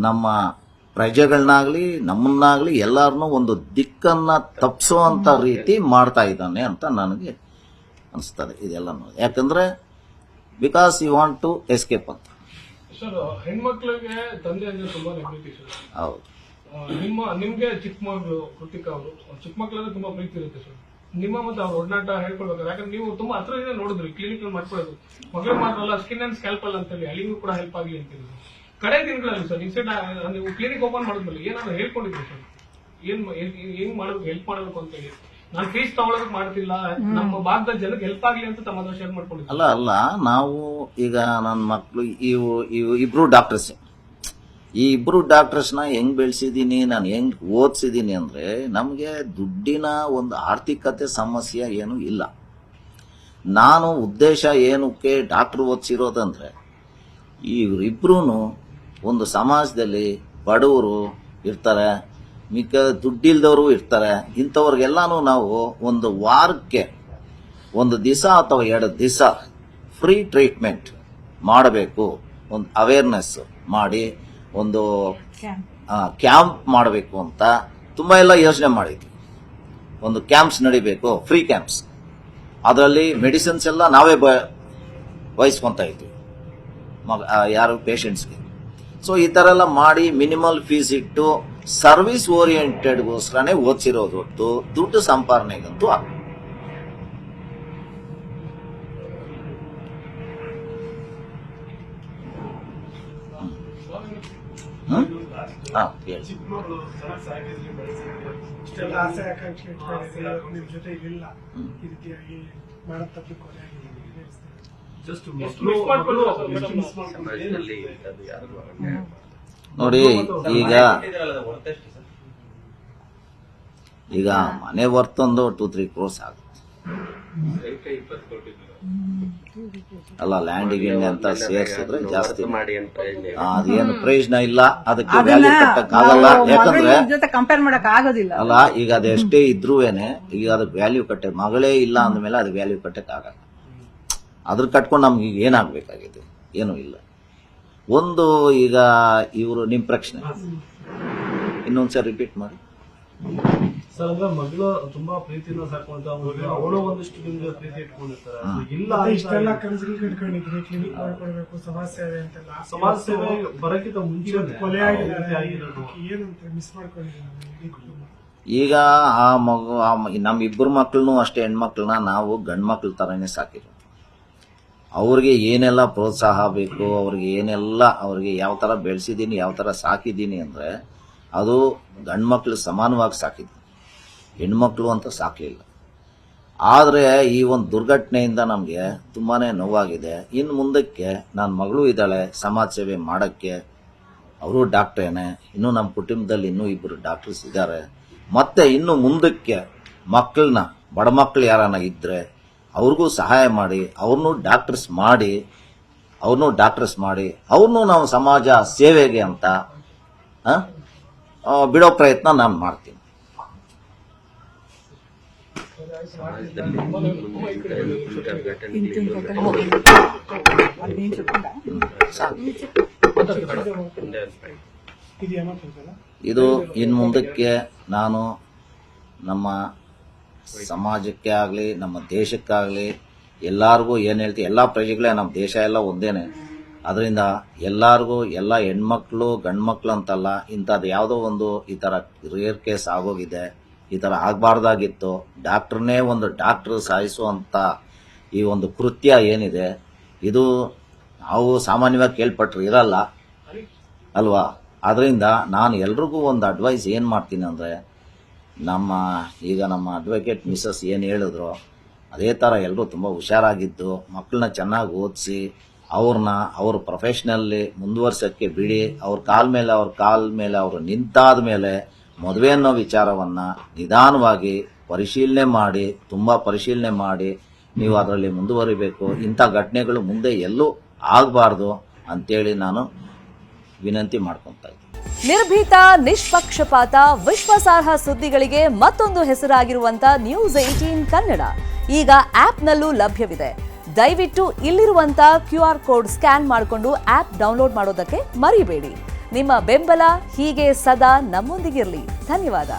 ನಮ್ಮ ಪ್ರಜೆಗಳನ್ನಾಗಲಿ ನಮ್ಮನ್ನಾಗಲಿ ಎಲ್ಲರನ್ನೂ ಒಂದು ದಿಕ್ಕನ್ನು ತಪ್ಪಿಸುವಂಥ ರೀತಿ ಮಾಡ್ತಾ ಇದ್ದಾನೆ ಅಂತ ನನಗೆ ಅನಿಸ್ತದೆ ಇದೆಲ್ಲನೂ. ಯಾಕಂದರೆ because you want to escape ಅಂತ. ಸರ್, ಹೆಣ್ಮಕ್ಳಿಗೆ ತಂದೆ ಅಂದ್ರೆ ತುಂಬಾನೇ ಪ್ರೀತಿ ಸರ್. ಹೌದು. ನಿಮ್ಗೆ ಚಿಕ್ಕ ಮಗಳು ಕೃತಿಕಾ ಅವರು ಚಿಕ್ಕ ಮಕ್ಕಳಂದ್ರೆ ತುಂಬಾ ಪ್ರೀತಿ ಇರುತ್ತೆ ಸರ್. ನಿಮ್ಮ ಮತ್ತೆ ಅವ್ರ ಒಡನಾಟ ಹೇಳ್ಕೊಳ್ಬೇಕು. ಯಾಕಂದ್ರೆ ನೀವು ತುಂಬಾ ಹತ್ರದಿಂದ ನೋಡಿದ್ರಿ, ಕ್ಲಿನಿಕ್ ಮಾಡ್ಕೊಳ್ಳೋದು ಮಗಳಿಗೆ ಮಾತ್ರ ಅಲ್ಲ, ಸ್ಕಿನ್ ಅಂಡ್ ಸ್ಕ್ಯಾಲ್ಪಲ್ ಅಂತ ಹೇಳಿ ಅಲ್ಲಿಗೂ ಕೂಡ ಹೆಲ್ಪ್ ಆಗಲಿ ಅಂತೀವಿ. ಕಡೆ ದಿನಗಳಲ್ಲಿ ಸರ್ ನೀವು ಕ್ಲಿನಿಕ್ ಓಪನ್ ಮಾಡಿದ್ಮೇಲೆ ಏನಾದ್ರು ಹೇಳ್ಕೊಂಡಿದ್ರಿ ಸರ್, ಏನ್ ಮಾಡ್ಬೇಕು, ಹೆಲ್ಪ್ ಮಾಡಬೇಕು ಅಂತ ಹೇಳಿ? ನಾನು ಫೀಸ್ ತಗೊಳಕ್ ಮಾಡ್ತಿಲ್ಲ, ನಮ್ಮ ಭಾಗದ ಜನಕ್ಕೆ ಹೆಲ್ಪ್ ಆಗ್ಲಿ ಅಂತ ತಮ್ಮ ಹತ್ರ ಶೇರ್ ಮಾಡ್ಕೊಂಡಿದ್ದೆ. ಅಲ್ಲ ನಾವು ಈಗ ನನ್ನ ಮಕ್ಕಳು ಇಬ್ರು ಡಾಕ್ಟರ್ಸ್. ಈ ಇಬ್ರು ಡಾಕ್ಟರ್ಸ್ನ ಹೆಂಗ್ ಬೆಳೆಸಿದ್ದೀನಿ, ನಾನು ಹೆಂಗ್ ಓದಿಸಿದ್ದೀನಿ ಅಂದ್ರೆ ನಮಗೆ ದುಡ್ಡಿನ ಒಂದು ಆರ್ಥಿಕತೆ ಸಮಸ್ಯೆ ಏನು ಇಲ್ಲ. ನಾನು ಉದ್ದೇಶ ಏನಕ್ಕೆ ಡಾಕ್ಟರ್ ಓದಿಸಿರೋದಂದ್ರೆ ಇವರಿಬ್ರು ಒಂದು ಸಮಾಜದಲ್ಲಿ ಬಡವರು ಇರ್ತಾರೆ, ಮಿಕ್ಕ ದುಡ್ಡಿಲ್ದವರು ಇರ್ತಾರೆ. ಇಂಥವ್ರಿಗೆಲ್ಲಾನು ನಾವು ಒಂದು ವಾರಕ್ಕೆ 1 ದಿವಸ ಅಥವಾ 2 ದಿವಸ ಫ್ರೀ ಟ್ರೀಟ್ಮೆಂಟ್ ಮಾಡಬೇಕು, ಒಂದು ಅವೇರ್ನೆಸ್ ಮಾಡಿ ಒಂದು ಕ್ಯಾಂಪ್ ಮಾಡಬೇಕು ಅಂತ ತುಂಬ ಎಲ್ಲ ಯೋಚನೆ ಮಾಡಿದ್ವಿ. ಒಂದು ಕ್ಯಾಂಪ್ಸ್ ನಡಿಬೇಕು, ಫ್ರೀ ಕ್ಯಾಂಪ್ಸ್. ಅದರಲ್ಲಿ ಮೆಡಿಸಿನ್ಸ್ ಎಲ್ಲ ನಾವೇ ವಹಿಸ್ಕೊತಾ ಇದ್ವಿ ಯಾರು ಪೇಷಂಟ್ಸ್ಗೆ. ಸೊ ಈ ಥರ ಎಲ್ಲ ಮಾಡಿ ಮಿನಿಮಲ್ ಫೀಸ್ ಇಟ್ಟು ಸರ್ವಿಸ್ ಓರಿಯೆಂಟೆಡ್ಗೋಸ್ಕರನೇ ಓದಿಸಿರೋದು ಹೊತ್ತು ದುಡ್ಡು ಸಂಪಾದನೆಗಂತೂ ಆಗ. ನೋಡಿ, ಈಗ ಮನೆ ವರ್ತೊಂದು 2-3 crores ಆಗುತ್ತೆ ಅಲ್ಲ. ಲ್ಯಾಂಡಿಗೆ ಅಂತ ಸೇರಿಸಿದ್ರೆ ಜಾಸ್ತಿ ಅದೇನು ಪ್ರಯೋಜನ ಇಲ್ಲ, ಅದಕ್ಕೆ ವ್ಯಾಲ್ಯೂ ಕಟ್ಟಕ್ಕಾಗಲ್ಲ. ಯಾಕಂದ್ರೆ ಕಂಪೇರ್ ಮಾಡಕ್ ಆಗೋದಿಲ್ಲ ಅಲ್ಲ. ಈಗ ಅದೆಷ್ಟೇ ಇದ್ರೂವೇನೆ ಈಗ ಅದಕ್ಕೆ ವ್ಯಾಲ್ಯೂ ಕಟ್ಟೆ ಮಗಳೇ ಇಲ್ಲ ಅಂದ್ಮೇಲೆ ಅದಕ್ಕೆ ವ್ಯಾಲ್ಯೂ ಕಟ್ಟಕ್ ಆಗಲ್ಲ. ಅದ್ರ ಕಟ್ಕೊಂಡು ನಮ್ಗೆ ಈಗ ಏನಾಗಬೇಕಾಗಿದೆ? ಏನೂ ಇಲ್ಲ. ಒಂದು ಈಗ ಇವರು ನಿಮ್ಮ ಪ್ರಶ್ನೆ ಇನ್ನೊಂದ್ಸರಿ ರಿಪೀಟ್ ಮಾಡಿ ಸರ್. ಅಂದ್ರೆ ಮಗಳು ತುಂಬಾ ಪ್ರೀತಿನ ಸಾಕುವಂತ ಅವಳು ಒಂದಿಷ್ಟು ನಿಮ್ಗೆ ಪ್ರೀತಿ ಇಟ್ಕೊಂಡಿರ್ತಾರೆ. ಇಲ್ಲ ಇಷ್ಟೆಲ್ಲ ಕನಸುಗಳು ಕಟ್ಕೊಂಡಿದ್ರೆ ಕ್ಲಿನಿಕ್ ಮಾಡ್ಕೊಳ್ಬೇಕು, ಸಮಾಜ ಸೇವೆ ಅಂತೆಲ್ಲ. ಸಮಾಜ ಸೇವೆ ಬರಕ್ಕಿಂತ ಮುಂಚೆ ಕೊಲೆ ಆಗಿದ್ದಾರೆ, ಏನಂತ ಮಿಸ್ ಮಾಡ್ಕೊಂಡಿದ್ದಾರೆ. ಈಗ ಆ ಮಗು ನಮ್ಮ ಇಬ್ಬರು ಮಕ್ಕಳನ್ನು ಅಷ್ಟೇ ಹೆಣ್ಮಕ್ಳನ್ನ ನಾವು ಗಂಡು ಮಕ್ಳ ಥರನೇ ಸಾಕಿದ್ರು. ಅವ್ರಿಗೆ ಏನೆಲ್ಲ ಪ್ರೋತ್ಸಾಹ ಬೇಕು, ಅವ್ರಿಗೆ ಯಾವ ಥರ ಬೆಳೆಸಿದ್ದೀನಿ, ಯಾವ ಥರ ಸಾಕಿದ್ದೀನಿ ಅಂದರೆ ಅದು ಗಂಡು ಮಕ್ಳು ಸಮಾನವಾಗಿ ಸಾಕಿದ್ದೀನಿ, ಹೆಣ್ಮಕ್ಳು ಅಂತ ಸಾಕಲಿಲ್ಲ. ಆದರೆ ಈ ಒಂದು ದುರ್ಘಟನೆಯಿಂದ ನಮಗೆ ತುಂಬಾ ನೋವಾಗಿದೆ. ಇನ್ನು ಮುಂದಕ್ಕೆ ನನ್ನ ಮಗಳು ಇದ್ದಾಳೆ ಸಮಾಜ ಸೇವೆ ಮಾಡೋಕ್ಕೆ, ಅವರು ಡಾಕ್ಟ್ರೇನೆ. ಇನ್ನೂ ನಮ್ಮ ಕುಟುಂಬದಲ್ಲಿ ಇನ್ನೂ 2 ಡಾಕ್ಟರ್ಸ್ ಇದ್ದಾರೆ. ಮತ್ತೆ ಇನ್ನು ಮುಂದಕ್ಕೆ ಮಕ್ಕಳನ್ನ, ಬಡ ಮಕ್ಕಳು ಯಾರನ್ನ ಇದ್ದರೆ ಅವ್ರಿಗೂ ಸಹಾಯ ಮಾಡಿ, ಅವ್ರನ್ನೂ ಡಾಕ್ಟರ್ಸ್ ಮಾಡಿ ಅವ್ರನ್ನೂ ನಾವು ಸಮಾಜ ಸೇವೆಗೆ ಅಂತ ಬಿಡೋ ಪ್ರಯತ್ನ ನಾನು ಮಾಡ್ತೀನಿ. ಇದು ಇನ್ನು ಮುಂದಕ್ಕೆ ನಾನು ನಮ್ಮ ಸಮಾಜಕ್ಕೆ ಆಗಲಿ ನಮ್ಮ ದೇಶಕ್ಕಾಗಲಿ ಎಲ್ಲರಿಗೂ ಏನು ಹೇಳ್ತೀವಿ, ಎಲ್ಲ ಪ್ರಜೆಗಳೇ, ನಮ್ಮ ದೇಶ ಎಲ್ಲ ಒಂದೇನೆ. ಅದರಿಂದ ಎಲ್ಲರಿಗೂ, ಎಲ್ಲ ಹೆಣ್ಮಕ್ಳು ಗಂಡು ಮಕ್ಳು ಅಂತಲ್ಲ, ಇಂಥದ್ದು ಯಾವುದೋ ಒಂದು ಈ ಥರ ರೇರ್ ಕೇಸ್ ಆಗೋಗಿದೆ. ಈ ಥರ ಆಗಬಾರ್ದಾಗಿತ್ತು. ಡಾಕ್ಟ್ರನ್ನೇ ಒಂದು ಡಾಕ್ಟ್ರು ಸಾಯಿಸುವಂಥ ಈ ಒಂದು ಕೃತ್ಯ ಏನಿದೆ, ಇದು ನಾವು ಸಾಮಾನ್ಯವಾಗಿ ಕೇಳ್ಪಟ್ರೆ ಇರಲ್ಲ ಅಲ್ವಾ. ಅದರಿಂದ ನಾನು ಎಲ್ರಿಗೂ ಒಂದು ಅಡ್ವೈಸ್ ಏನು ಮಾಡ್ತೀನಿ ಅಂದರೆ, ನಮ್ಮ ಅಡ್ವೊಕೇಟ್ ಮಿಸಸ್ ಏನು ಹೇಳಿದ್ರು ಅದೇ ಥರ ಎಲ್ಲರೂ ತುಂಬ ಹುಷಾರಾಗಿದ್ದು ಮಕ್ಕಳನ್ನ ಚೆನ್ನಾಗಿ ಓದಿಸಿ ಅವ್ರ ಪ್ರೊಫೆಷ್ನಲ್ಲಿ ಮುಂದುವರ್ಸೋಕ್ಕೆ ಬಿಡಿ. ಅವ್ರ ಕಾಲ ಮೇಲೆ ಅವರು ನಿಂತಾದ ಮೇಲೆ ಮದುವೆ ಅನ್ನೋ ವಿಚಾರವನ್ನು ನಿಧಾನವಾಗಿ ತುಂಬ ಪರಿಶೀಲನೆ ಮಾಡಿ ನೀವು ಅದರಲ್ಲಿ ಮುಂದುವರಿಬೇಕು. ಇಂಥ ಘಟನೆಗಳು ಮುಂದೆ ಎಲ್ಲೂ ಆಗಬಾರ್ದು ಅಂತೇಳಿ ನಾನು ವಿನಂತಿ ಮಾಡ್ಕೊತಾ ಇದ್ದೀನಿ. ನಿರ್ಭೀತ, ನಿಷ್ಪಕ್ಷಪಾತ, ವಿಶ್ವಾಸಾರ್ಹ ಸುದ್ದಿಗಳಿಗೆ ಮತ್ತೊಂದು ಹೆಸರಾಗಿರುವಂತ ನ್ಯೂಸ್ 18 ಕನ್ನಡ ಈಗ ಆಪ್ನಲ್ಲೂ ಲಭ್ಯವಿದೆ. ದಯವಿಟ್ಟು ಇಲ್ಲಿರುವಂತ QR ಕೋಡ್ ಸ್ಕ್ಯಾನ್ ಮಾಡಿಕೊಂಡು ಆಪ್ ಡೌನ್ಲೋಡ್ ಮಾಡೋದಕ್ಕೆ ಮರಿಬೇಡಿ. ನಿಮ್ಮ ಬೆಂಬಲ ಹೀಗೆ ಸದಾ ನಮ್ಮೊಂದಿಗಿರಲಿ. ಧನ್ಯವಾದ.